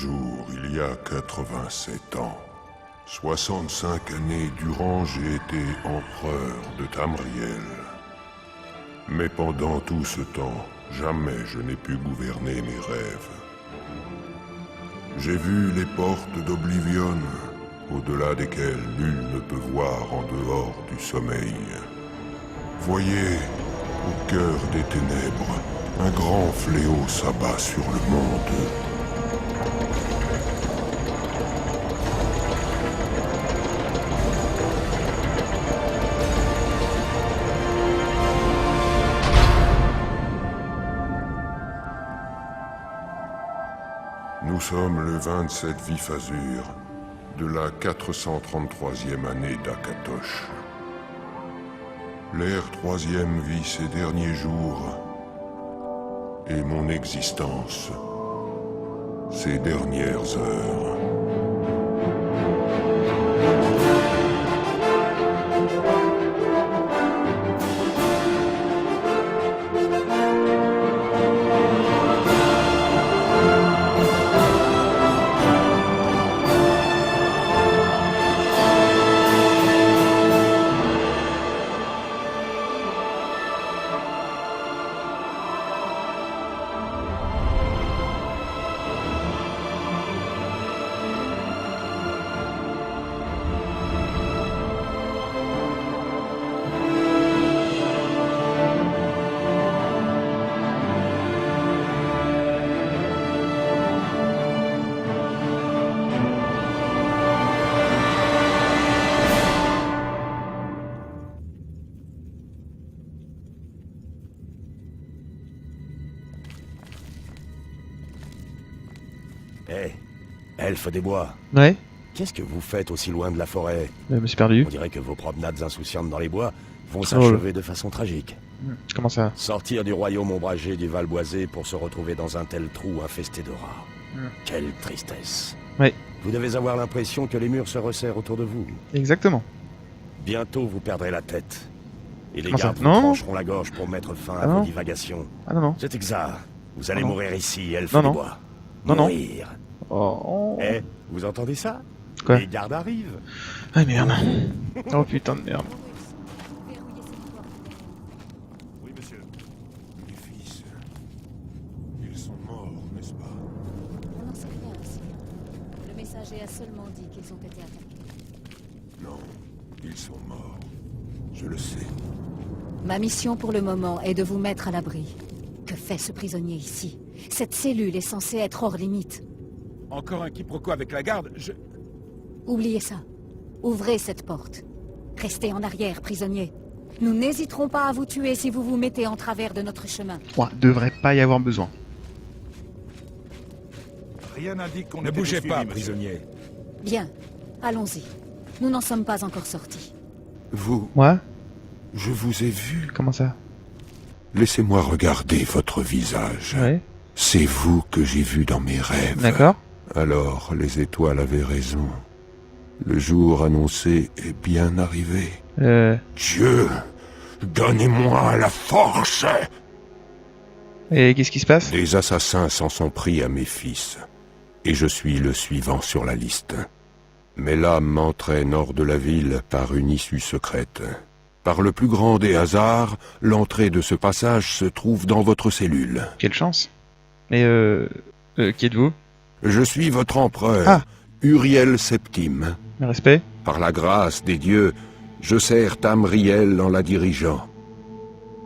jour, il y a 87 ans. 65 années durant, j'ai été empereur de Tamriel. Mais pendant tout ce temps, jamais je n'ai pu gouverner mes rêves. J'ai vu les portes d'Oblivion, au-delà desquelles nul ne peut voir en dehors du sommeil. Voyez, au cœur des ténèbres, un grand fléau s'abat sur le monde. Nous sommes le 27 Vif Azur de la 433e année d'Akatosh. L'ère troisième vit ses derniers jours et mon existence, ses dernières heures. Hé, elfe des bois, Ouais, qu'est-ce que vous faites aussi loin de la forêt? je me suis perdu. On dirait que vos promenades insouciantes dans les bois vont s'achever de façon tragique. Comment ça? Sortir du royaume ombragé du Val Boisé pour se retrouver dans un tel trou infesté de rats. Quelle tristesse. Ouais, Vous devez avoir l'impression que les murs se resserrent autour de vous. exactement. Bientôt vous perdrez la tête. Et les Comment ça? gardes vous Non. trancheront la gorge pour mettre fin à Ah non. vos divagations. Ah non, non. C'est exact. Vous allez Non, non. mourir ici, elfe Non, des non. bois. Non, non. Mourir. Oh. Eh, vous entendez ça? Quoi? Les gardes arrivent. Ah merde. Oh putain de merde. Oui, monsieur. Mes fils, ils sont morts, n'est-ce pas? On n'en sait rien, monsieur. Le messager a seulement dit qu'ils ont été attaqués. Non, ils sont morts. Je le sais. Ma mission pour le moment est de vous mettre à l'abri. Que fait ce prisonnier ici? Cette cellule est censée être hors limite. Encore un quiproquo avec la garde, Oubliez ça. Ouvrez cette porte. Restez en arrière, prisonnier. Nous n'hésiterons pas à vous tuer si vous vous mettez en travers de notre chemin. Devrait pas y avoir besoin. rien n'indique qu'on Ne bougez pas, prisonnier. Bien. Allons-y. Nous n'en sommes pas encore sortis. Vous, Ouais? je vous ai vu. Comment ça? Laissez-moi regarder votre visage. Ouais. C'est vous que j'ai vu dans mes rêves. D'accord. Alors, les étoiles avaient raison. Le jour annoncé est bien arrivé. Dieu, donnez-moi la force! Et qu'est-ce qui se passe? Les assassins s'en sont pris à mes fils, et je suis le suivant sur la liste. Mais l'âme m'entraîne hors de la ville par une issue secrète. Par le plus grand des hasards, l'entrée de ce passage se trouve dans votre cellule. Quelle chance. Mais qui êtes-vous? Je suis votre empereur, Ah. Uriel Septime. Respect? Par la grâce des dieux, je sers Tamriel en la dirigeant.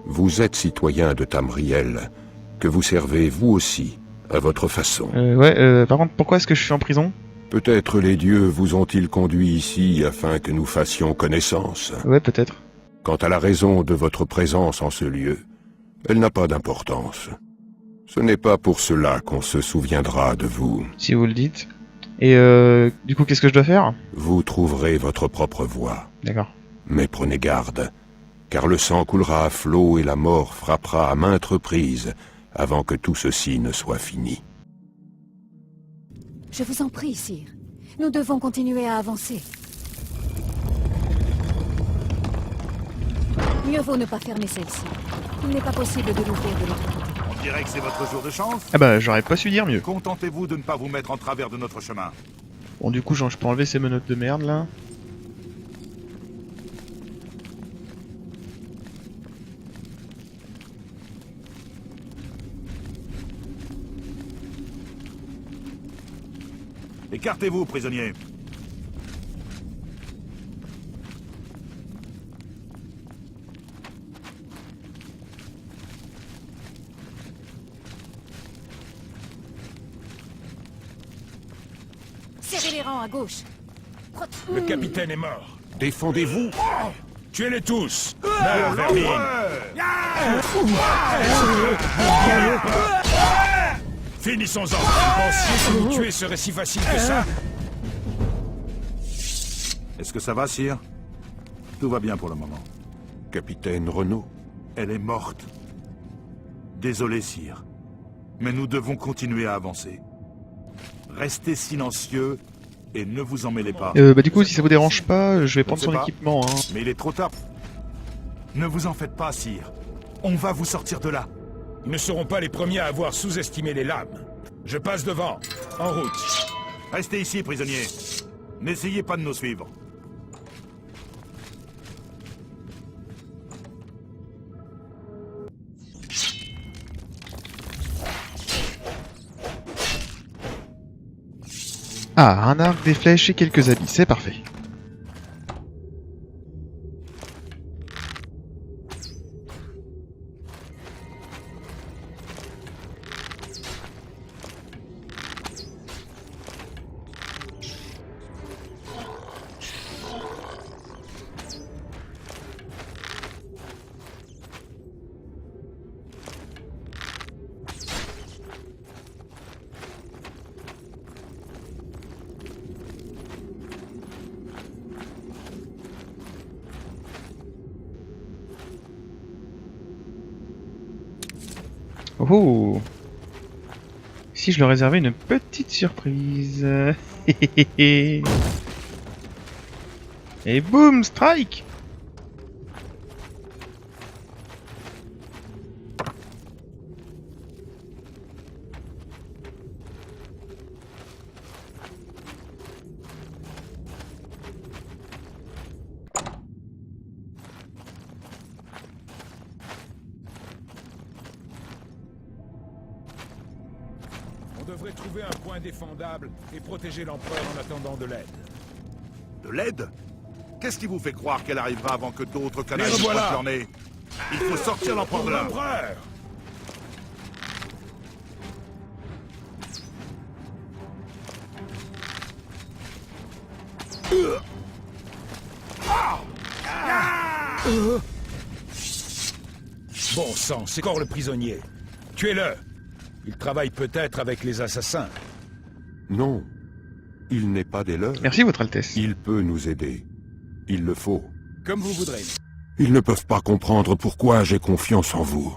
Vous êtes citoyen de Tamriel, que vous servez vous aussi, à votre façon. Par contre, pourquoi est-ce que je suis en prison? Peut-être les dieux vous ont-ils conduit ici afin que nous fassions connaissance. Ouais, peut-être. Quant à la raison de votre présence en ce lieu, elle n'a pas d'importance. Ce n'est pas pour cela qu'on se souviendra de vous. Si vous le dites. Et du coup, qu'est-ce que je dois faire? Vous trouverez votre propre voie. D'accord. Mais prenez garde, car le sang coulera à flot et la mort frappera à maintes reprises avant que tout ceci ne soit fini. Je vous en prie, sire. Nous devons continuer à avancer. Mieux vaut ne pas fermer celle-ci. Il n'est pas possible de l'ouvrir de l'autre côté. dirais que c'est votre jour de chance. Ah bah, j'aurais pas su dire mieux. Contentez-vous de ne pas vous mettre en travers de notre chemin. Bon, du coup, je peux enlever ces menottes de merde, là. Écartez-vous, prisonnier. Serrez les rangs à gauche. Le capitaine est mort. Défendez-vous! Tuez-les tous. Meurs, vermine. Finissons-en. Vous pensiez que vous tuer serait si facile que ça? Est-ce que ça va, sire? Tout va bien pour le moment. Capitaine Renaud, Elle est morte. Désolé, sire. Mais nous devons continuer à avancer. Restez silencieux et ne vous en mêlez pas. Bah, du coup, si ça vous dérange pas, je vais prendre Je ne son sais pas. équipement, hein. Mais il est trop tard. Ne vous en faites pas, sire. On va vous sortir de là. Ils ne seront pas les premiers à avoir sous-estimé les lames. Je passe devant. En route. Restez ici, prisonniers. N'essayez pas de nous suivre. Ah, un arc, des flèches et quelques habits, c'est parfait. Oh! Si je leur réservais une petite surprise. Et boum, strike! On devrait trouver un point défendable et protéger l'empereur en attendant de l'aide. De l'aide? Qu'est-ce qui vous fait croire qu'elle arrivera avant que d'autres canailles Les ne revoilà. pointent leur nez? Il faut sortir l'empereur de là. L'empereur! Bon sang, c'est encore le prisonnier. Tuez-le! Il travaille peut-être avec les assassins. non. Il n'est pas des leurs. Merci, Votre Altesse. Il peut nous aider. Il le faut. Comme vous voudrez. Ils ne peuvent pas comprendre pourquoi j'ai confiance en vous.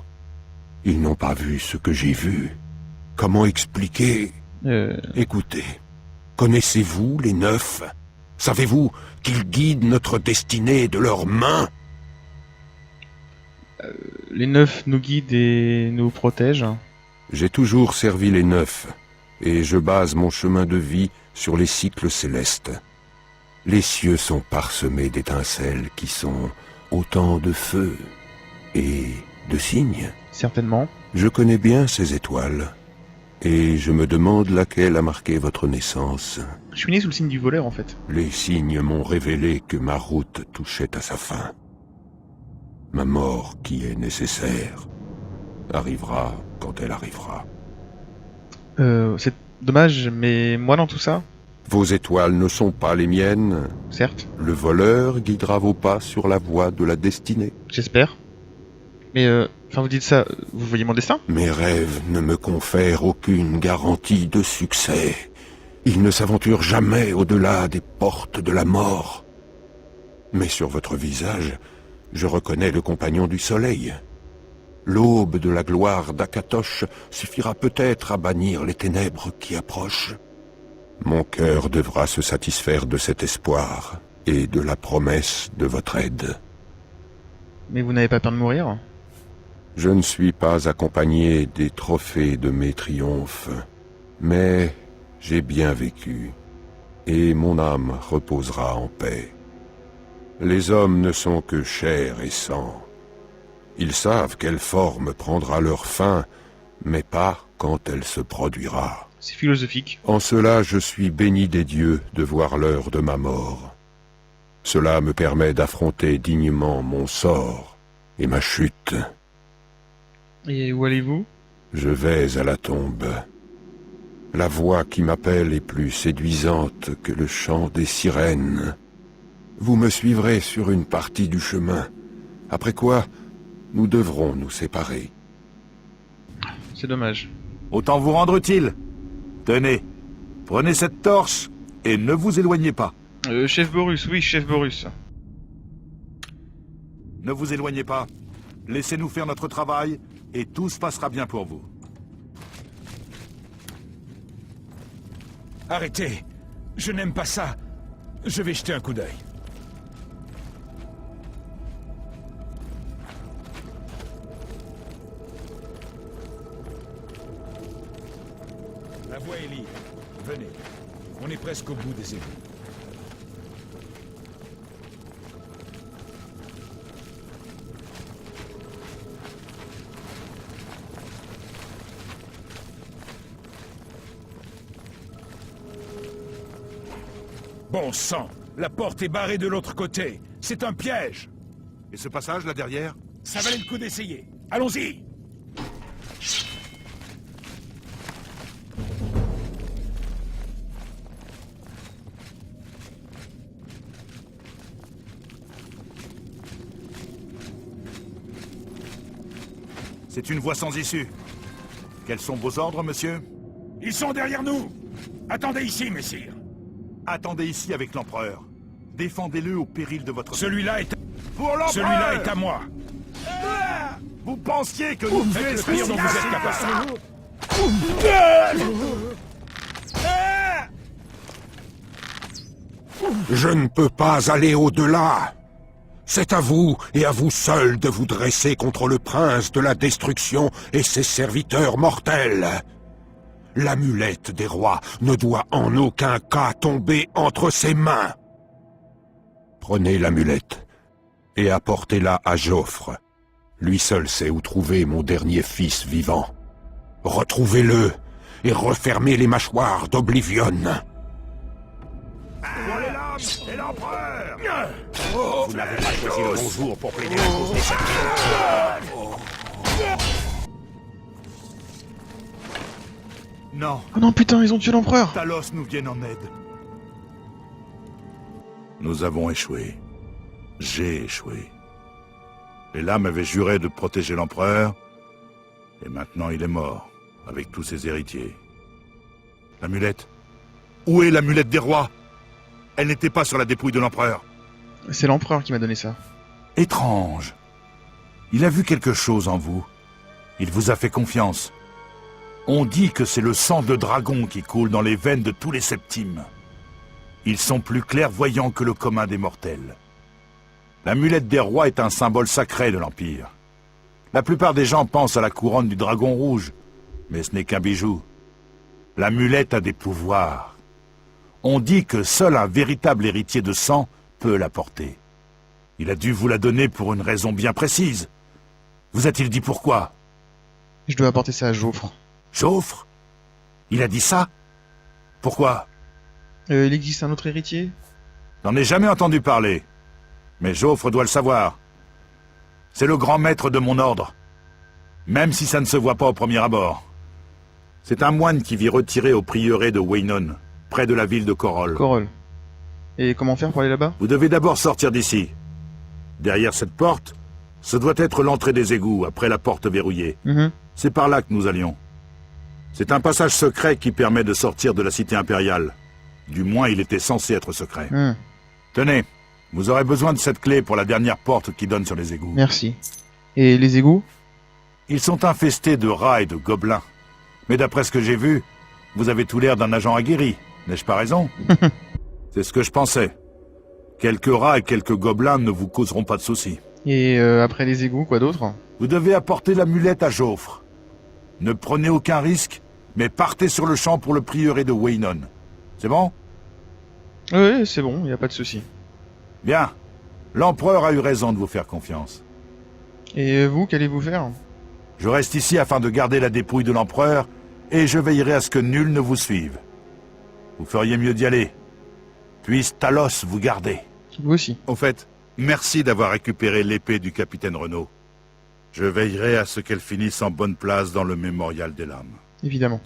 Ils n'ont pas vu ce que j'ai vu. Comment expliquer? Écoutez, connaissez-vous les Neufs? Savez-vous qu'ils guident notre destinée de leurs mains? Les Neufs nous guident et nous protègent. J'ai toujours servi les Neufs, et je base mon chemin de vie sur les cycles célestes. Les cieux sont parsemés d'étincelles qui sont autant de feux et de signes. Certainement. Je connais bien ces étoiles, et je me demande laquelle a marqué votre naissance. Je suis né sous le signe du voleur, en fait. Les signes m'ont révélé que ma route touchait à sa fin. Ma mort, qui est nécessaire, arrivera quand elle arrivera. C'est dommage, mais moi dans tout ça, Vos étoiles ne sont pas les miennes. certes, Le voleur guidera vos pas sur la voie de la destinée. j'espère. Mais, enfin vous dites ça, vous voyez mon destin? Mes rêves ne me confèrent aucune garantie de succès. Ils ne s'aventurent jamais au-delà des portes de la mort. Mais sur votre visage, je reconnais le compagnon du soleil. L'aube de la gloire d'Akatosh suffira peut-être à bannir les ténèbres qui approchent. Mon cœur devra se satisfaire de cet espoir et de la promesse de votre aide. Mais vous n'avez pas peur de mourir? Je ne suis pas accompagné des trophées de mes triomphes, mais j'ai bien vécu, et mon âme reposera en paix. Les hommes ne sont que chair et sang. Ils savent quelle forme prendra leur fin, mais pas quand elle se produira. C'est philosophique. En cela, je suis béni des dieux de voir l'heure de ma mort. Cela me permet d'affronter dignement mon sort et ma chute. Et où allez-vous? Je vais à la tombe. La voix qui m'appelle est plus séduisante que le chant des sirènes. Vous me suivrez sur une partie du chemin, après quoi nous devrons nous séparer. C'est dommage. Autant vous rendre utile. Tenez, prenez cette torche et ne vous éloignez pas. Chef Borus, oui, chef Borus. Ne vous éloignez pas. Laissez-nous faire notre travail et tout se passera bien pour vous. Arrêtez! Je n'aime pas ça. Je vais jeter un coup d'œil. La voie est libre. Venez. On est presque au bout des égouts. Bon sang! La porte est barrée de l'autre côté. C'est un piège. Et ce passage là derrière? Ça valait le coup d'essayer. Allons-y! C'est une voie sans issue. Quels sont vos ordres, monsieur? Ils sont derrière nous! Attendez ici, messire. Attendez ici avec l'empereur. Défendez-le au péril de votre vie. Celui-là est... Pour l'empereur! Celui-là est à moi. Vous pensiez que nous Faites le pire dont vous êtes capable. Je ne peux pas aller au-delà. C'est à vous et à vous seul de vous dresser contre le prince de la destruction et ses serviteurs mortels. L'amulette des rois ne doit en aucun cas tomber entre ses mains. Prenez l'amulette et apportez-la à Joffre. Lui seul sait où trouver mon dernier fils vivant. Retrouvez-le et refermez les mâchoires d'Oblivion. Pour les lames et l'empereur! Vous n'avez pas choisi le bon jour pour plaider la cause des sacrifices. Non, Oh non, putain, ils ont tué l'empereur. Talos nous vienne en aide. Nous avons échoué. J'ai échoué. Les lames avaient juré de protéger l'empereur, et maintenant il est mort, avec tous ses héritiers. L'amulette? Où est l'amulette des rois? Elle n'était pas sur la dépouille de l'empereur. C'est l'empereur qui m'a donné ça. Étrange. Il a vu quelque chose en vous. Il vous a fait confiance. On dit que c'est le sang de dragon qui coule dans les veines de tous les septimes. Ils sont plus clairvoyants que le commun des mortels. L'amulette des rois est un symbole sacré de l'Empire. La plupart des gens pensent à la couronne du dragon rouge, mais ce n'est qu'un bijou. L'amulette a des pouvoirs. On dit que seul un véritable héritier de sang peut la porter. Il a dû vous la donner pour une raison bien précise. Vous a-t-il dit pourquoi? Je dois apporter ça à Joffre. Joffre? Il a dit ça? Pourquoi? Il existe un autre héritier? J'en ai jamais entendu parler. Mais Joffre doit le savoir. C'est le grand maître de mon ordre. Même si ça ne se voit pas au premier abord. C'est un moine qui vit retiré au prieuré de Weynon, près de la ville de Corol. Corol. Et comment faire pour aller là-bas? Vous devez d'abord sortir d'ici. Derrière cette porte, ce doit être l'entrée des égouts, après la porte verrouillée. C'est par là que nous allions. C'est un passage secret qui permet de sortir de la cité impériale. Du moins, il était censé être secret. Tenez, vous aurez besoin de cette clé pour la dernière porte qui donne sur les égouts. Merci. Et les égouts? Ils sont infestés de rats et de gobelins. Mais d'après ce que j'ai vu, vous avez tout l'air d'un agent aguerri. N'ai-je pas raison? C'est ce que je pensais. Quelques rats et quelques gobelins ne vous causeront pas de soucis. Et après les égouts, quoi d'autre? Vous devez apporter l'amulette à Joffre. Ne prenez aucun risque, mais partez sur le champ pour le prieuré de Weynon. C'est bon? Oui, c'est bon, y a pas de souci. Bien. L'empereur a eu raison de vous faire confiance. Et vous, qu'allez-vous faire? Je reste ici afin de garder la dépouille de l'empereur, et je veillerai à ce que nul ne vous suive. Vous feriez mieux d'y aller. Puisse Talos vous garder. Vous aussi. Au fait, merci d'avoir récupéré l'épée du capitaine Renaud. Je veillerai à ce qu'elle finisse en bonne place dans le mémorial des lames. Évidemment.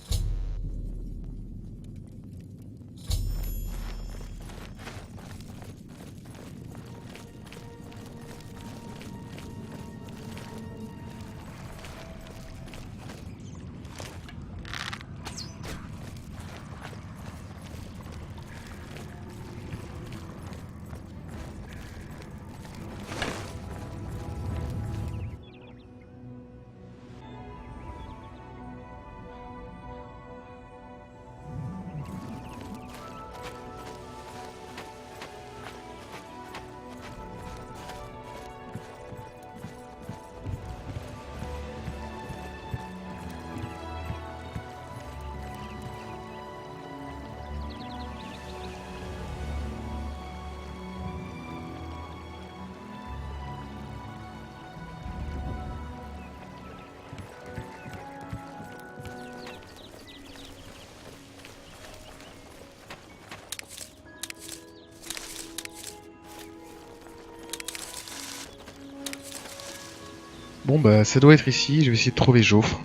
Bon bah ça doit être ici, je vais essayer de trouver Joffre.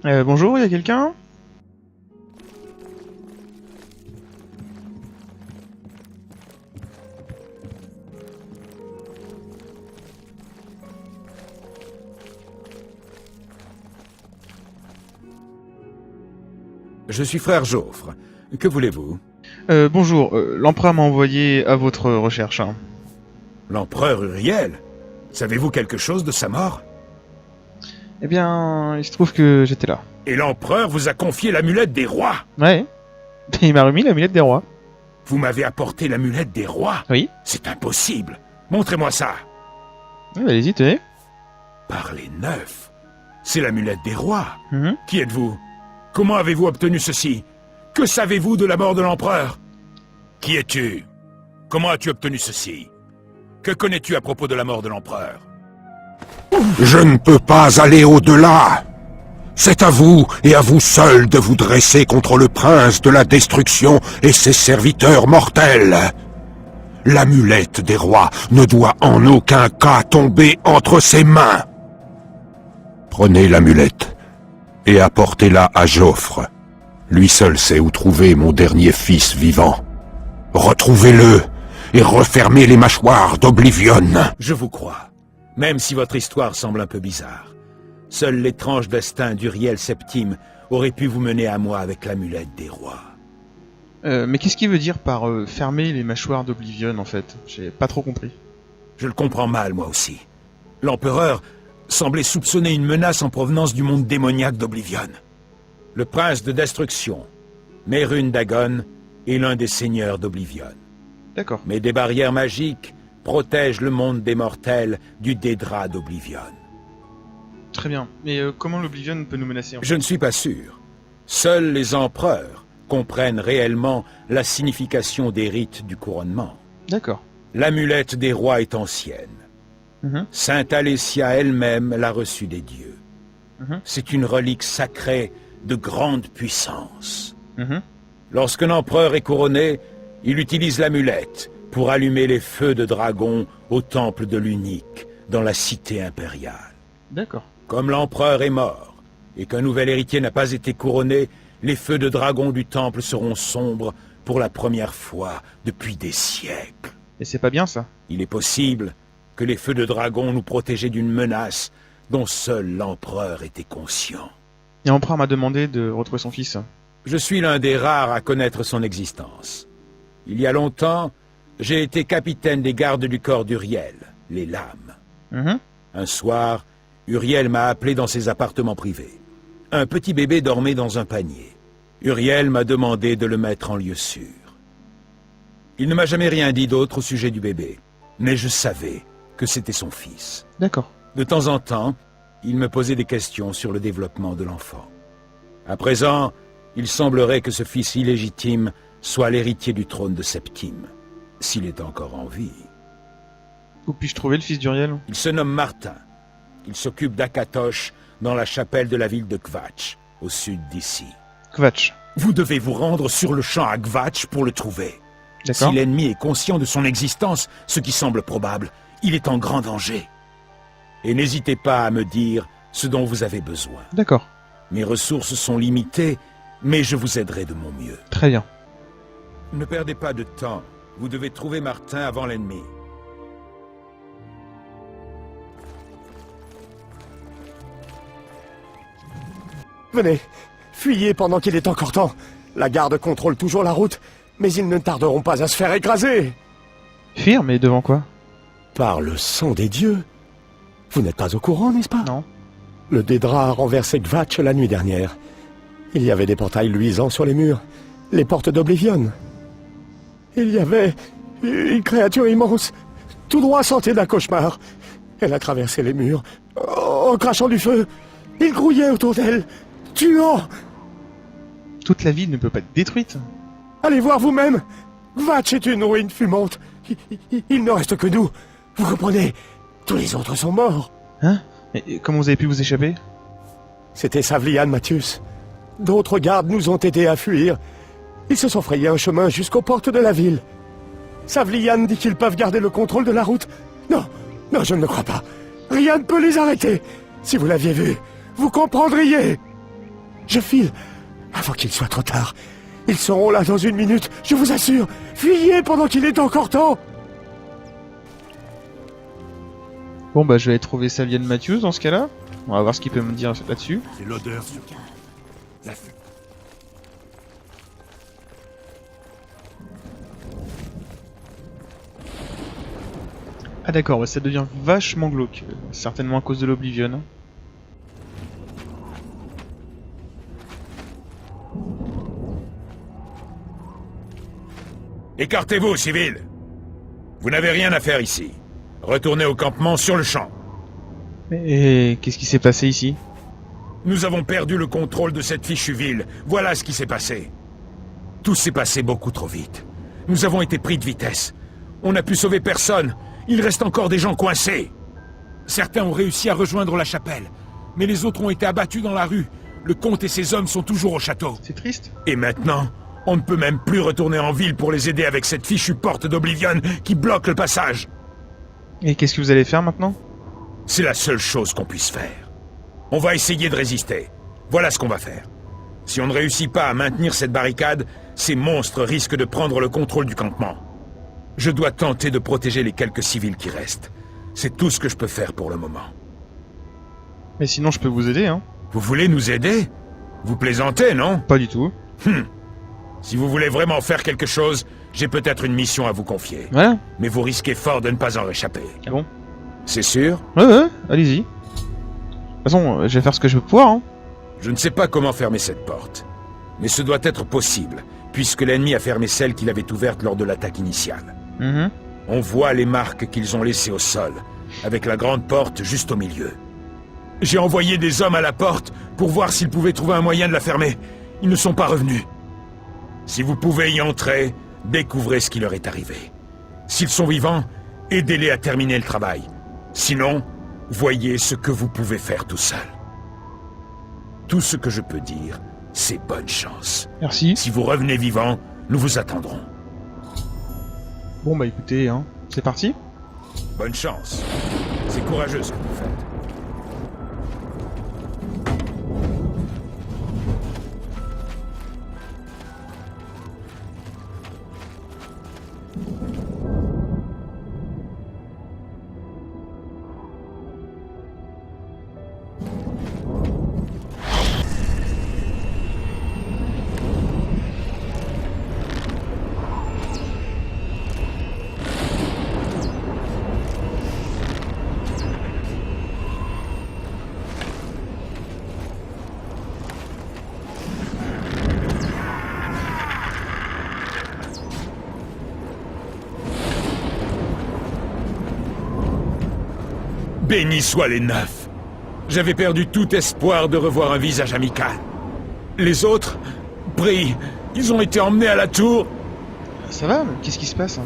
Bonjour, y a quelqu'un? Je suis frère Joffre. Que voulez-vous? Bonjour, l'empereur m'a envoyé à votre recherche. Hein. L'empereur Uriel? Savez-vous quelque chose de sa mort? Eh bien, il se trouve que j'étais là. Et l'empereur vous a confié l'amulette des rois? Ouais. Il m'a remis l'amulette des rois. Vous m'avez apporté l'amulette des rois? Oui. C'est impossible. Montrez-moi ça. Oui, allez-y, tenez. Par les neufs. C'est l'amulette des rois. Mhm. Qui êtes-vous? Comment avez-vous obtenu ceci? Que savez-vous de la mort de l'empereur? Qui es-tu? Comment as-tu obtenu ceci? Que connais-tu à propos de la mort de l'empereur? Je ne peux pas aller au-delà. C'est à vous et à vous seul de vous dresser contre le prince de la destruction et ses serviteurs mortels. L'amulette des rois ne doit en aucun cas tomber entre ses mains. Prenez l'amulette et apportez-la à Joffre. Lui seul sait où trouver mon dernier fils vivant. Retrouvez-le et refermez les mâchoires d'Oblivion. Je vous crois, même si votre histoire semble un peu bizarre. Seul l'étrange destin d'Uriel Septime aurait pu vous mener à moi avec l'amulette des rois. Mais qu'est-ce qu'il veut dire par fermer les mâchoires d'Oblivion, en fait? J'ai pas trop compris. Je le comprends mal, moi aussi. L'empereur semblait soupçonner une menace en provenance du monde démoniaque d'Oblivion. Le prince de destruction, Mérune Dagon, est l'un des seigneurs d'Oblivion. D'accord. Mais des barrières magiques protègent le monde des mortels du dédra d'Oblivion. Très bien. Mais comment l'Oblivion peut nous menacer en fait? Je ne suis pas sûr. Seuls les empereurs comprennent réellement la signification des rites du couronnement. D'accord. L'amulette des rois est ancienne. Mhm. Sainte Alessia elle-même l'a reçue des dieux. Mhm. C'est une relique sacrée de grande puissance. Mhm. Lorsqu'un empereur est couronné, il utilise l'amulette pour allumer les feux de dragon au temple de l'Unique, dans la cité impériale. D'accord. Comme l'empereur est mort, et qu'un nouvel héritier n'a pas été couronné, les feux de dragon du temple seront sombres pour la première fois depuis des siècles. Et c'est pas bien ça? Il est possible que les feux de dragon nous protégeaient d'une menace dont seul l'empereur était conscient. Et l'empereur m'a demandé de retrouver son fils. Je suis l'un des rares à connaître son existence. Il y a longtemps, j'ai été capitaine des gardes du corps d'Uriel, les lames. Mhm. Un soir, Uriel m'a appelé dans ses appartements privés. Un petit bébé dormait dans un panier. Uriel m'a demandé de le mettre en lieu sûr. Il ne m'a jamais rien dit d'autre au sujet du bébé. Mais je savais que c'était son fils. D'accord. De temps en temps, il me posait des questions sur le développement de l'enfant. À présent, il semblerait que ce fils illégitime soit l'héritier du trône de Septime, s'il est encore en vie. Où puis-je trouver le fils d'Uriel? Il se nomme Martin. Il s'occupe d'Akatosh dans la chapelle de la ville de Kvatch, au sud d'ici. Kvatch. Vous devez vous rendre sur le champ à Kvatch pour le trouver. D'accord. Si l'ennemi est conscient de son existence, ce qui semble probable, il est en grand danger. Et n'hésitez pas à me dire ce dont vous avez besoin. D'accord. Mes ressources sont limitées, mais je vous aiderai de mon mieux. Très bien. Ne perdez pas de temps. Vous devez trouver Martin avant l'ennemi. Venez, fuyez pendant qu'il est encore temps. La garde contrôle toujours la route, mais ils ne tarderont pas à se faire écraser. Fuir, mais devant quoi? Par le sang des dieux. Vous n'êtes pas au courant, n'est-ce pas? Non. Le Dédra a renversé Kvatch la nuit dernière. Il y avait des portails luisants sur les murs, les portes d'Oblivion. Il y avait une créature immense, tout droit sortie d'un cauchemar. Elle a traversé les murs, en crachant du feu. Il grouillait autour d'elle, tuant. Toute la ville ne peut pas être détruite. Allez voir vous-même. Kvatch est une ruine fumante. Il ne reste que nous. Vous comprenez? Tous les autres sont morts. Hein? Mais comment vous avez pu vous échapper? C'était Savlian, Mathius. D'autres gardes nous ont aidés à fuir. Ils se sont frayés un chemin jusqu'aux portes de la ville. Savlian dit qu'ils peuvent garder le contrôle de la route. Non, non, je ne le crois pas. Rien ne peut les arrêter. Si vous l'aviez vu, vous comprendriez. Je file, avant qu'il soit trop tard. Ils seront là dans une minute, je vous assure. Fuyez pendant qu'il est encore temps. Bon bah je vais aller trouver Savlian Mathieu dans ce cas-là. On va voir ce qu'il peut me dire là-dessus. C'est l'odeur sur la Ah d'accord, ouais, ça devient vachement glauque. Certainement à cause de l'Oblivion. Écartez-vous, civils. Vous n'avez rien à faire ici. Retournez au campement sur le champ. Mais qu'est-ce qui s'est passé ici? Nous avons perdu le contrôle de cette fichue ville. Voilà ce qui s'est passé. Tout s'est passé beaucoup trop vite. Nous avons été pris de vitesse. On n'a pu sauver personne. Il reste encore des gens coincés. Certains ont réussi à rejoindre la chapelle, mais les autres ont été abattus dans la rue. Le comte et ses hommes sont toujours au château. C'est triste. Et maintenant, on ne peut même plus retourner en ville pour les aider avec cette fichue porte d'Oblivion qui bloque le passage. Et qu'est-ce que vous allez faire maintenant? C'est la seule chose qu'on puisse faire. On va essayer de résister. Voilà ce qu'on va faire. Si on ne réussit pas à maintenir cette barricade, ces monstres risquent de prendre le contrôle du campement. Je dois tenter de protéger les quelques civils qui restent. C'est tout ce que je peux faire pour le moment. Mais sinon je peux vous aider, hein. Vous voulez nous aider? Vous plaisantez, non? Pas du tout. Si vous voulez vraiment faire quelque chose, j'ai peut-être une mission à vous confier. Voilà. Mais vous risquez fort de ne pas en réchapper. Ah bon? C'est sûr? Ouais, allez-y. De toute façon, je vais faire ce que je peux pouvoir, hein. Je ne sais pas comment fermer cette porte. Mais ce doit être possible, puisque l'ennemi a fermé celle qu'il avait ouverte lors de l'attaque initiale. On voit les marques qu'ils ont laissées au sol, avec la grande porte juste au milieu. J'ai envoyé des hommes à la porte pour voir s'ils pouvaient trouver un moyen de la fermer. Ils ne sont pas revenus. Si vous pouvez y entrer, découvrez ce qui leur est arrivé. S'ils sont vivants, aidez-les à terminer le travail. Sinon, voyez ce que vous pouvez faire tout seul. Tout ce que je peux dire, c'est bonne chance. Merci. Si vous revenez vivant, nous vous attendrons. Bon bah écoutez, hein, c'est parti. Bonne chance. C'est courageux ce que vous faites. Bénis soient les neufs. J'avais perdu tout espoir de revoir un visage amical. Les autres, pris, ils ont été emmenés à la tour. Ça va? Qu'est-ce qui se passe?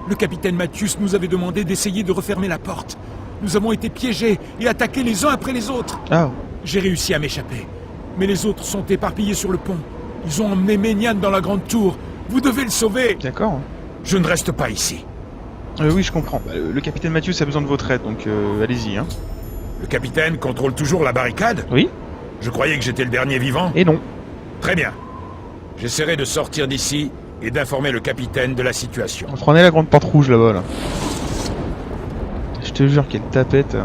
Le capitaine Mathius nous avait demandé d'essayer de refermer la porte. Nous avons été piégés et attaqués les uns après les autres. Ah, J'ai réussi à m'échapper. Mais les autres sont éparpillés sur le pont. Ils ont emmené Ménian dans la grande tour. Vous devez le sauver. d'accord. Je ne reste pas ici. Oui, je comprends. Bah, le capitaine Mathius a besoin de votre aide, donc allez-y. Hein. Le capitaine contrôle toujours la barricade? Oui? Je croyais que j'étais le dernier vivant. Et non. Très bien. J'essaierai de sortir d'ici et d'informer le capitaine de la situation. Prenez la grande porte rouge là-bas, là. Je te jure, quelle tapette.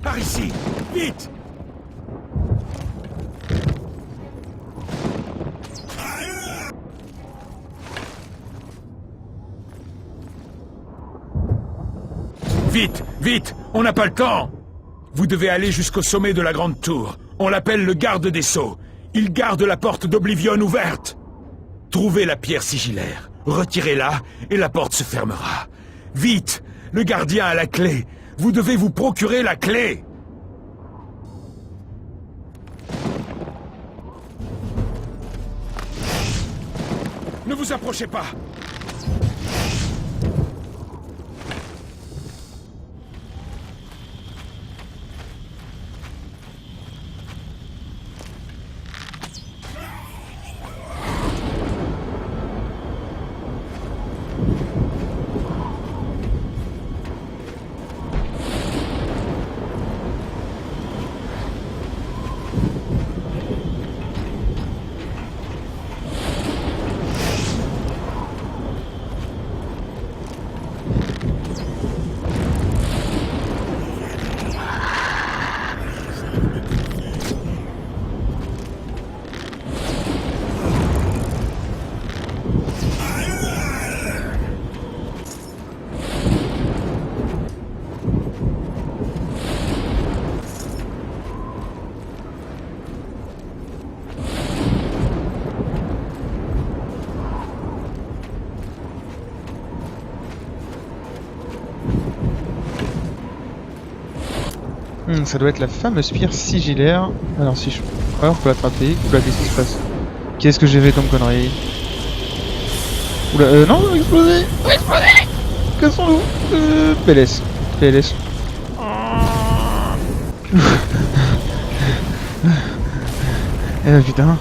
Par ici! Vite! Vite! Vite! On n'a pas le temps! Vous devez aller jusqu'au sommet de la grande tour. On l'appelle le garde des sceaux. Il garde la porte d'Oblivion ouverte. Trouvez la pierre sigillaire. Retirez-la et la porte se fermera. Vite! Le gardien a la clé. Vous devez vous procurer la clé. Ne vous approchez pas. Ça doit être la fameuse pierre sigillaire. Alors si je... Alors on peut l'attraper. Oula, qu'est-ce qui se passe? Qu'est-ce que j'ai fait comme connerie? Oula, non, on va exploser! On va exploser! Cassons-nous! PLS. PLS. Eh putain,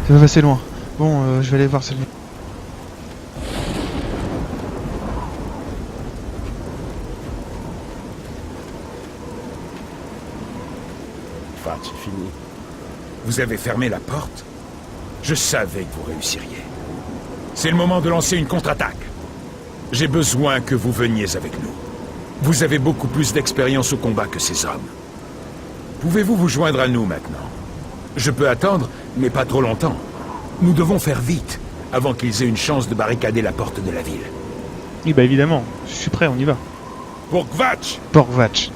ça va passer loin. Bon, je vais aller voir celle-là. Vatch, c'est fini. Vous avez fermé la porte? Je savais que vous réussiriez. C'est le moment de lancer une contre-attaque. J'ai besoin que vous veniez avec nous. Vous avez beaucoup plus d'expérience au combat que ces hommes. Pouvez-vous vous joindre à nous maintenant? Je peux attendre, mais pas trop longtemps. Nous devons faire vite, avant qu'ils aient une chance de barricader la porte de la ville. Oui, bah évidemment. Je suis prêt, on y va. Pour Kvatch! Porkvatch.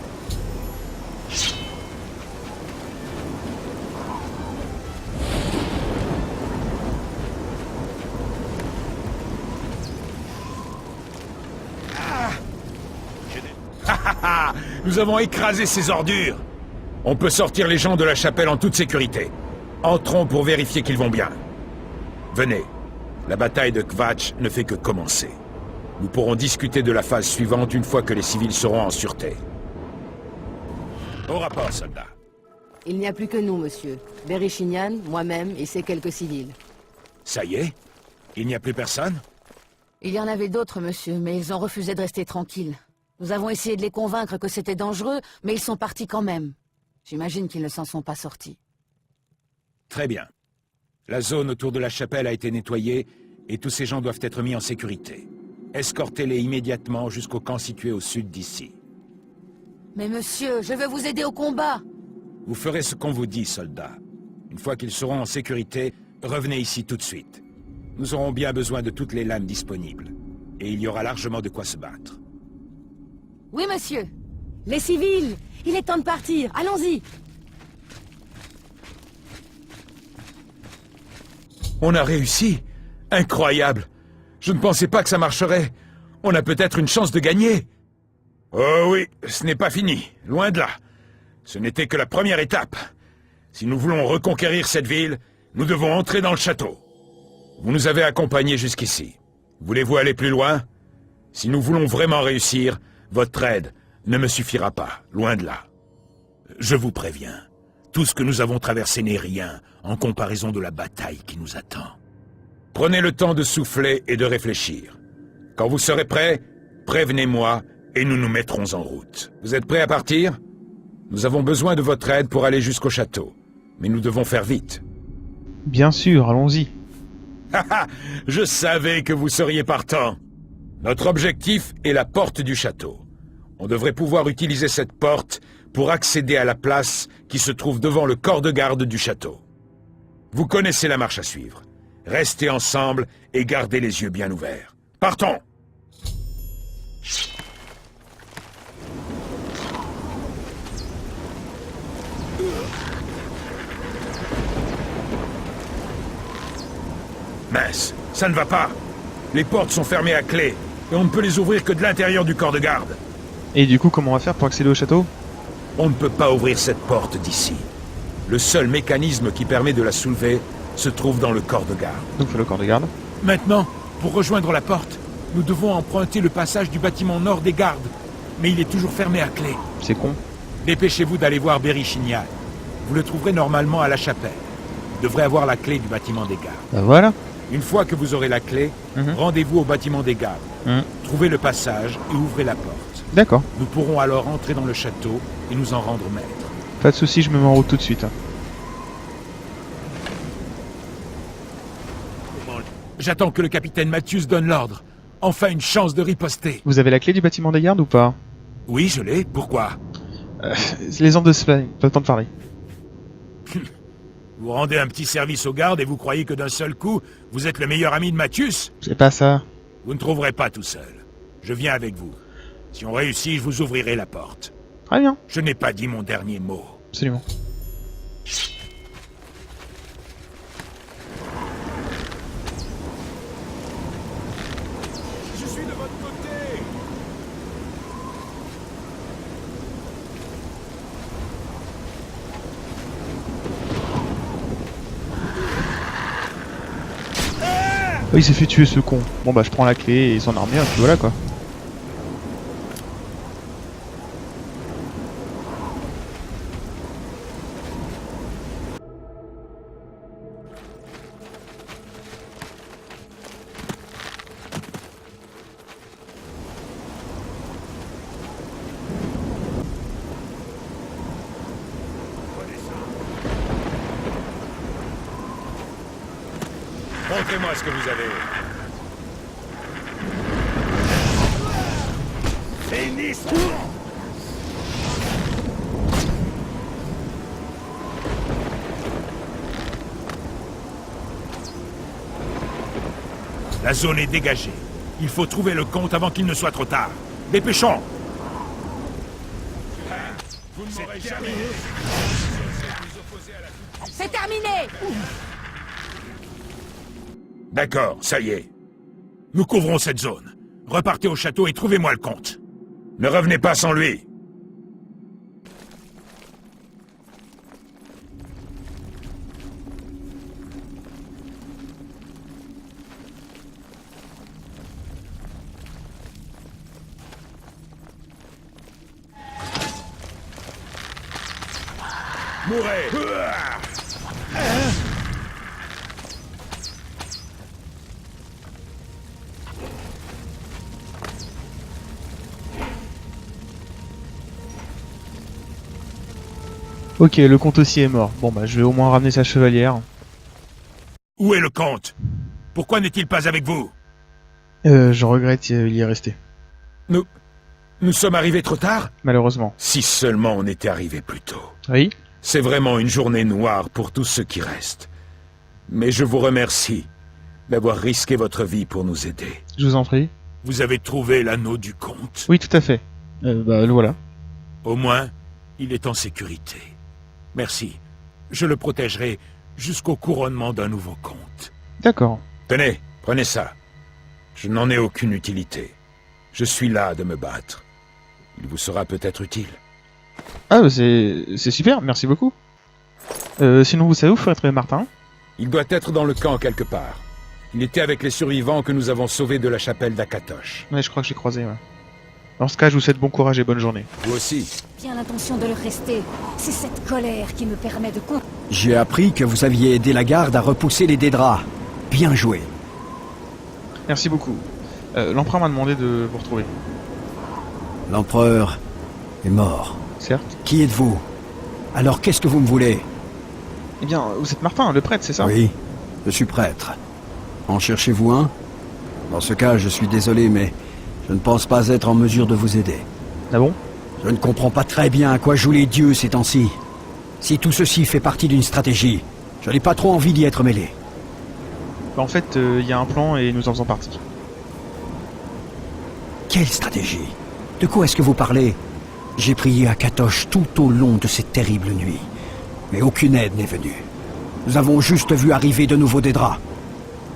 Nous avons écrasé ces ordures. On peut sortir les gens de la chapelle en toute sécurité. Entrons pour vérifier qu'ils vont bien. Venez. La bataille de Kvatch ne fait que commencer. Nous pourrons discuter de la phase suivante une fois que les civils seront en sûreté. Au rapport, soldats. Il n'y a plus que nous, monsieur. Berishinian, moi-même et ces quelques civils. Ça y est? Il n'y a plus personne? Il y en avait d'autres, monsieur, mais ils ont refusé de rester tranquilles. Nous avons essayé de les convaincre que c'était dangereux, mais ils sont partis quand même. J'imagine qu'ils ne s'en sont pas sortis. Très bien. La zone autour de la chapelle a été nettoyée et tous ces gens doivent être mis en sécurité. Escortez-les immédiatement jusqu'au camp situé au sud d'ici. Mais monsieur, je veux vous aider au combat! Vous ferez ce qu'on vous dit, soldats. Une fois qu'ils seront en sécurité, revenez ici tout de suite. Nous aurons bien besoin de toutes les lames disponibles. Et il y aura largement de quoi se battre. Oui, monsieur! Les civils! Il est temps de partir, allons-y! On a réussi! Incroyable! Je ne pensais pas que ça marcherait. On a peut-être une chance de gagner. Oh oui, ce n'est pas fini, loin de là. Ce n'était que la première étape. Si nous voulons reconquérir cette ville, nous devons entrer dans le château. Vous nous avez accompagnés jusqu'ici. Voulez-vous aller plus loin? Si nous voulons vraiment réussir, votre aide ne me suffira pas, loin de là. Je vous préviens, tout ce que nous avons traversé n'est rien en comparaison de la bataille qui nous attend. Prenez le temps de souffler et de réfléchir. Quand vous serez prêts, prévenez-moi et nous nous mettrons en route. Vous êtes prêts à partir? Nous avons besoin de votre aide pour aller jusqu'au château, mais nous devons faire vite. Bien sûr, allons-y. Haha, je savais que vous seriez partant. Notre objectif est la porte du château. On devrait pouvoir utiliser cette porte pour accéder à la place qui se trouve devant le corps de garde du château. Vous connaissez la marche à suivre. Restez ensemble et gardez les yeux bien ouverts. Partons! Mince, ça ne va pas. Les portes sont fermées à clé et on ne peut les ouvrir que de l'intérieur du corps de garde. Et du coup, comment on va faire pour accéder au château? On ne peut pas ouvrir cette porte d'ici. Le seul mécanisme qui permet de la soulever se trouve dans le corps de garde. Donc faut le corps de garde. Maintenant, pour rejoindre la porte, nous devons emprunter le passage du bâtiment nord des gardes. Mais il est toujours fermé à clé. C'est con. Dépêchez-vous d'aller voir Berishinian. Vous le trouverez normalement à la chapelle. Vous devrez avoir la clé du bâtiment des gardes. Bah voilà. Une fois que vous aurez la clé, rendez-vous au bâtiment des gardes. Trouvez le passage et ouvrez la porte. D'accord. Nous pourrons alors entrer dans le château et nous en rendre maître. Pas de soucis, je me mets en route tout de suite. J'attends que le capitaine Mathius donne l'ordre. Enfin une chance de riposter. Vous avez la clé du bâtiment des gardes ou pas? Oui, je l'ai. Pourquoi? Les ordres de Spy, pas le temps de parler. Vous rendez un petit service aux gardes et vous croyez que d'un seul coup, vous êtes le meilleur ami de Mathius? C'est pas ça. Vous ne trouverez pas tout seul. Je viens avec vous. Si on réussit, je vous ouvrirai la porte. Très bien. Je n'ai pas dit mon dernier mot. Absolument. Je suis de votre côté. Oh, il s'est fait tuer ce con. Bon bah je prends la clé et son armure et puis voilà quoi. Montrez-moi ce que vous avez. La zone est dégagée. Il faut trouver le comte avant qu'il ne soit trop tard. Dépêchons! Vous ne m'aurez jamais... C'est terminé! D'accord, ça y est. Nous couvrons cette zone. Repartez au château et trouvez-moi le comte. Ne revenez pas sans lui. Mourez! Ok, le comte aussi est mort. Bon bah je vais au moins ramener sa chevalière. Où est le comte? Pourquoi n'est-il pas avec vous? Je regrette, il y est resté. Nous sommes arrivés trop tard? Malheureusement. Si seulement on était arrivé plus tôt. Oui. C'est vraiment une journée noire pour tous ceux qui restent. Mais je vous remercie d'avoir risqué votre vie pour nous aider. Je vous en prie. Vous avez trouvé l'anneau du comte? Oui, tout à fait. Bah le voilà. Au moins, il est en sécurité. Merci. Je le protégerai jusqu'au couronnement d'un nouveau comte. D'accord. Tenez, prenez ça. Je n'en ai aucune utilité. Je suis là de me battre. Il vous sera peut-être utile. Ah bah, c'est super, merci beaucoup. Sinon vous savez où faut être Martin? Il doit être dans le camp quelque part. Il était avec les survivants que nous avons sauvés de la chapelle d'Akatosh. Ouais, je crois que j'ai croisé, ouais. Dans ce cas, je vous souhaite bon courage et bonne journée. Vous aussi. Bien l'intention de le rester. C'est cette colère qui me permet de J'ai appris que vous aviez aidé la garde à repousser les Dédras. Bien joué. Merci beaucoup. L'empereur m'a demandé de vous retrouver. L'empereur est mort. Certes. Qui êtes-vous? Alors qu'est-ce que vous me voulez? Eh bien, vous êtes Martin, le prêtre, c'est ça? Oui, je suis prêtre. En cherchez-vous un? Dans ce cas, je suis désolé, mais je ne pense pas être en mesure de vous aider. Ah bon? Je ne comprends pas très bien à quoi jouent les dieux ces temps-ci. Si tout ceci fait partie d'une stratégie, je n'ai pas trop envie d'y être mêlé. Bah, en fait, il y a un plan et nous en faisons partie. Quelle stratégie? De quoi est-ce que vous parlez? J'ai prié à Katosh tout au long de cette terrible nuit, mais aucune aide n'est venue. Nous avons juste vu arriver de nouveaux Dédras.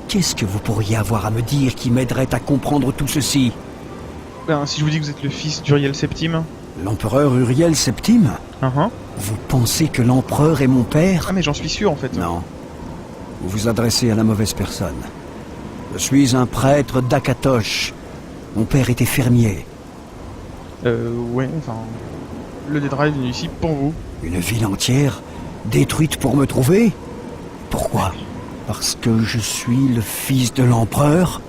Qu'est-ce que vous pourriez avoir à me dire qui m'aiderait à comprendre tout ceci? Ben, si je vous dis que vous êtes le fils d'Uriel Septime... L'empereur Uriel Septime? Vous pensez que l'empereur est mon père? Ah mais j'en suis sûr en fait. Non. Vous vous adressez à la mauvaise personne. Je suis un prêtre d'Akatosh. Mon père était fermier. Ouais, enfin... Le Dédra est venu ici pour vous. Une ville entière détruite pour me trouver? Pourquoi? Parce que je suis le fils de l'empereur?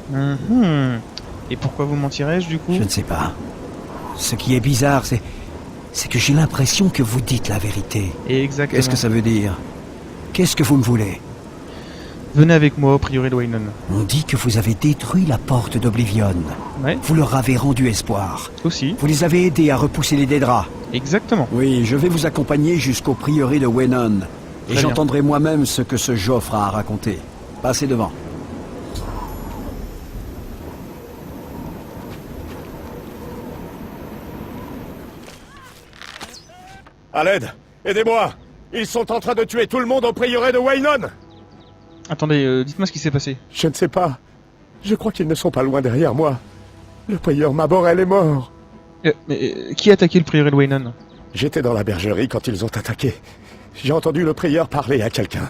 Et pourquoi vous mentirais-je du coup? Je ne sais pas. Ce qui est bizarre, c'est que j'ai l'impression que vous dites la vérité. Exactement. Qu'est-ce que ça veut dire? Qu'est-ce que vous me voulez? Venez avec moi au prieuré de Weynon. On dit que vous avez détruit la porte d'Oblivion. Ouais. Vous leur avez rendu espoir. Aussi. Vous les avez aidés à repousser les Dédras. Exactement. Oui, je vais vous accompagner jusqu'au prieuré de Weynon. Et Très j'entendrai moi-même ce que ce Joffre a à raconter. Passez devant. À l'aide! Aidez-moi! Ils sont en train de tuer tout le monde au prieuré de Weynon! Attendez, dites-moi ce qui s'est passé. Je ne sais pas. Je crois qu'ils ne sont pas loin derrière moi. Le prieur Maborel est mort. Mais qui a attaqué le prieuré de Weynon? J'étais dans la bergerie quand ils ont attaqué. J'ai entendu le prieur parler à quelqu'un.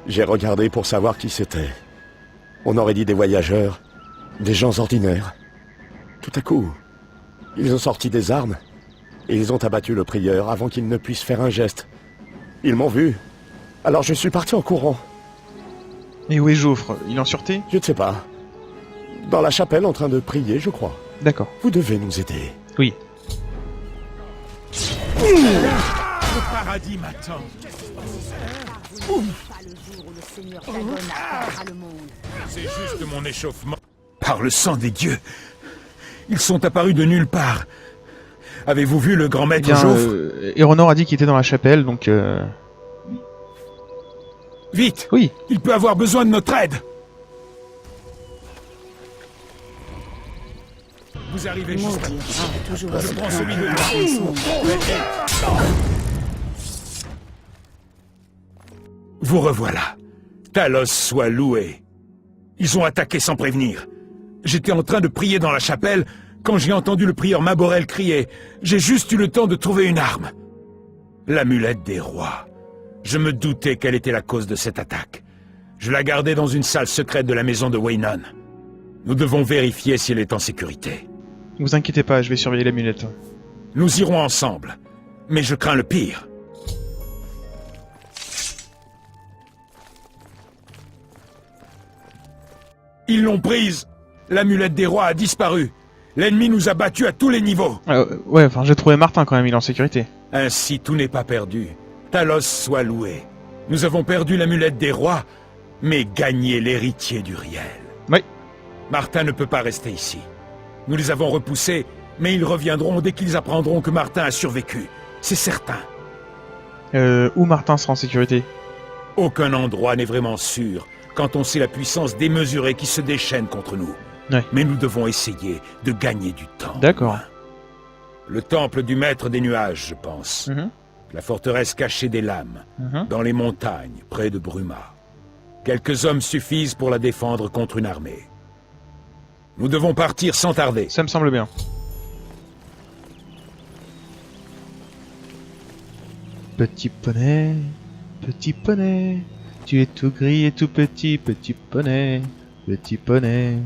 J'ai regardé pour savoir qui c'était. On aurait dit des voyageurs, des gens ordinaires. Tout à coup, ils ont sorti des armes et ils ont abattu le prieur avant qu'il ne puisse faire un geste. Ils m'ont vu. Alors je suis parti en courant. Et où est Joffre? Il est en sûreté? Je ne sais pas. Dans la chapelle en train de prier, je crois. D'accord. Vous devez nous aider. Oui. Le paradis m'attend. C'est juste mon échauffement. Par le sang des dieux. Ils sont apparus de nulle part. Avez-vous vu le grand maître Joffre? Eronor a dit qu'il était dans la chapelle, donc... Vite! Oui. Il peut avoir besoin de notre aide! Vous arrivez juste à... Je prends celui de là. Vous revoilà. Talos soit loué. Ils ont attaqué sans prévenir. J'étais en train de prier dans la chapelle quand j'ai entendu le prieur Maborel crier. J'ai juste eu le temps de trouver une arme. L'amulette des rois. Je me doutais quelle était la cause de cette attaque. Je la gardais dans une salle secrète de la maison de Weynon. Nous devons vérifier si elle est en sécurité. Ne vous inquiétez pas, je vais surveiller l'amulette. Nous irons ensemble. Mais je crains le pire. Ils l'ont prise. L'amulette des rois a disparu. L'ennemi nous a battus à tous les niveaux. Ouais, enfin j'ai trouvé Martin quand même, il est en sécurité. Ainsi, tout n'est pas perdu. Talos soit loué. Nous avons perdu l'amulette des rois, mais gagné l'héritier d'Uriel. Oui. Martin ne peut pas rester ici. Nous les avons repoussés, mais ils reviendront dès qu'ils apprendront que Martin a survécu. C'est certain. Où Martin sera en sécurité? Aucun endroit n'est vraiment sûr quand on sait la puissance démesurée qui se déchaîne contre nous. Ouais. Mais nous devons essayer de gagner du temps. D'accord. Le temple du maître des nuages, je pense. La forteresse cachée des lames, dans les montagnes, près de Bruma. Quelques hommes suffisent pour la défendre contre une armée. Nous devons partir sans tarder. Ça me semble bien. Petit poney, tu es tout gris et tout petit, petit poney, petit poney.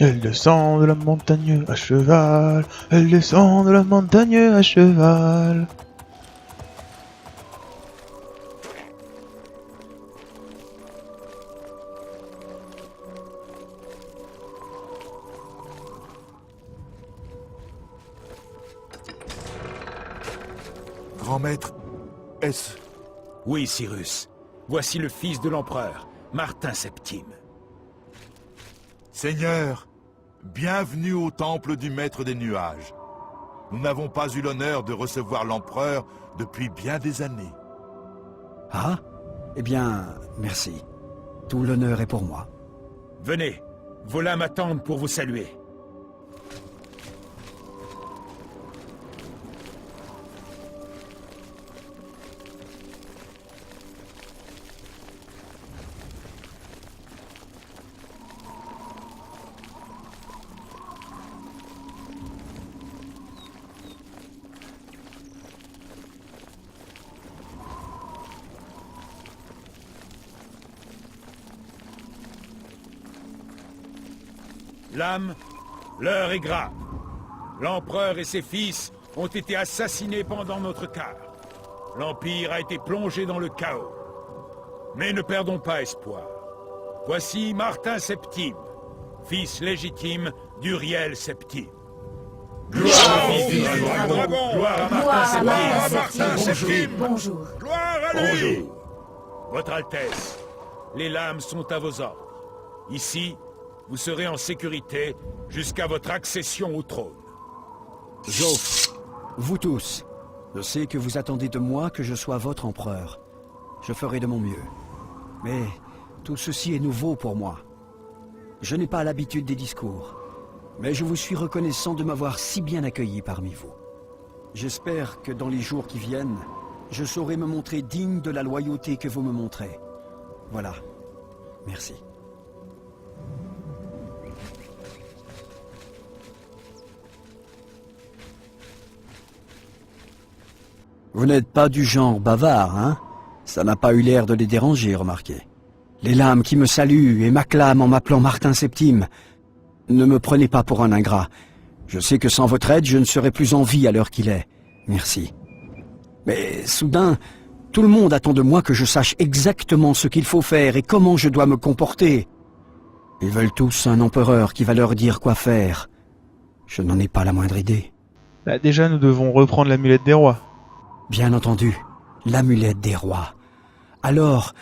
Elle descend de la montagne à cheval, elle descend de la montagne à cheval. Grand maître, est-ce... Oui, Cyrus. Voici le fils de l'empereur, Martin Septime. Seigneur, bienvenue au temple du maître des nuages. Nous n'avons pas eu l'honneur de recevoir l'empereur depuis bien des années. Ah? Eh bien, merci. Tout l'honneur est pour moi. Venez, vos lames m'attendent pour vous saluer. L'âme, l'heure est grave. L'empereur et ses fils ont été assassinés pendant notre quart. L'Empire a été plongé dans le chaos. Mais ne perdons pas espoir. Voici Martin Septime, fils légitime d'Uriel Septime. Gloire au fils du dragon! Gloire à Martin Septime! Bonjour. Gloire à lui! Bonjour. Votre Altesse, les lames sont à vos ordres. Ici, vous serez en sécurité jusqu'à votre accession au trône. Joffre, vous tous, je sais que vous attendez de moi que je sois votre empereur. Je ferai de mon mieux. Mais tout ceci est nouveau pour moi. Je n'ai pas l'habitude des discours, mais je vous suis reconnaissant de m'avoir si bien accueilli parmi vous. J'espère que dans les jours qui viennent, je saurai me montrer digne de la loyauté que vous me montrez. Voilà. Merci. Vous n'êtes pas du genre bavard, hein? Ça n'a pas eu l'air de les déranger, remarquez. Les lames qui me saluent et m'acclament en m'appelant Martin Septime. Ne me prenez pas pour un ingrat. Je sais que sans votre aide, je ne serais plus en vie à l'heure qu'il est. Merci. Mais soudain, tout le monde attend de moi que je sache exactement ce qu'il faut faire et comment je dois me comporter. Ils veulent tous un empereur qui va leur dire quoi faire. Je n'en ai pas la moindre idée. Bah déjà, nous devons reprendre l'amulette des rois. Bien entendu, l'amulette des rois. Alors,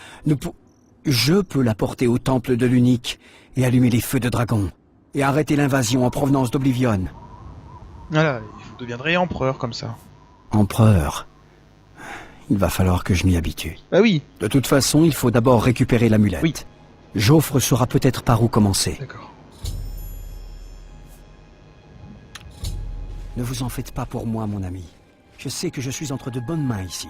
je peux la porter au temple de l'Unique et allumer les feux de dragon, et arrêter l'invasion en provenance d'Oblivion. Voilà, vous deviendrez empereur comme ça. Empereur. Il va falloir que je m'y habitue. Bah oui. De toute façon, il faut d'abord récupérer l'amulette. Oui. Joffre saura peut-être par où commencer. D'accord. Ne vous en faites pas pour moi, mon ami. Je sais que je suis entre de bonnes mains ici.